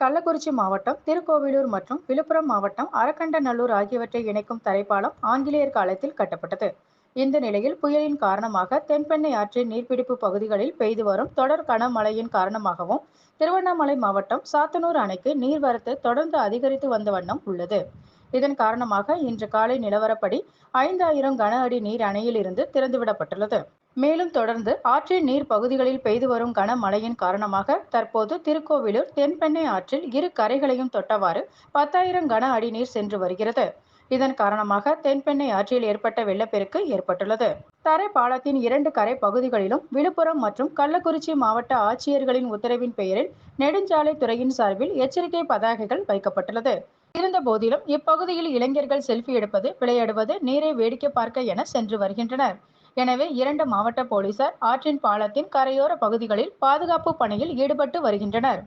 கள்ளக்குறிச்சி மாவட்டம் திருக்கோவிலூர் மற்றும் விழுப்புரம் மாவட்டம் அரக்கண்டநல்லூர் ஆகியவற்றை இணைக்கும் தரைப்பாலம் ஆங்கிலேயர் காலத்தில் கட்டப்பட்டது. இந்த நிலையில் புயலின் காரணமாக தென்பெண்ணை ஆற்றின் நீர்பிடிப்பு பகுதிகளில் பெய்து வரும் தொடர் கனமழையின் காரணமாகவும் திருவண்ணாமலை மாவட்டம் சாத்தனூர் அணைக்கு நீர்வரத்து தொடர்ந்து அதிகரித்து வந்த வண்ணம் உள்ளது. இதன் காரணமாக இன்று காலை நிலவரப்படி 5000 கன அடி நீர் அணையில் இருந்து திறந்துவிடப்பட்டுள்ளது. மேலும் தொடர்ந்து ஆற்றின் நீர் பகுதிகளில் பெய்து வரும் கனமழையின் காரணமாக தற்போது திருக்கோவிலூர் தென்பெண்ணை ஆற்றில் இரு கரைகளையும் தொட்டவாறு 10,000 கன அடி நீர் சென்று வருகிறது. இதன் காரணமாக தென்பெண்ணை ஆற்றில் ஏற்பட்ட வெள்ளப்பெருக்கு ஏற்பட்டுள்ளது. தரை பாலத்தின் 2 கரை பகுதிகளிலும் விழுப்புரம் மற்றும் கள்ளக்குறிச்சி மாவட்ட ஆட்சியர்களின் உத்தரவின் பெயரில் நெடுஞ்சாலை துறையின் சார்பில் எச்சரிக்கை பதாகைகள் வைக்கப்பட்டுள்ளது. இருந்த போதிலும் இப்பகுதியில் இளைஞர்கள் செல்ஃபி எடுப்பது, விளையாடுவது, நீரை வேடிக்கை பார்க்க என சென்று வருகின்றனர். எனவே 2 மாவட்ட போலீசார் ஆற்றின் பாலத்தின் கரையோர பகுதிகளில் பாதுகாப்பு பணியில் ஈடுபட்டு வருகின்றனர்.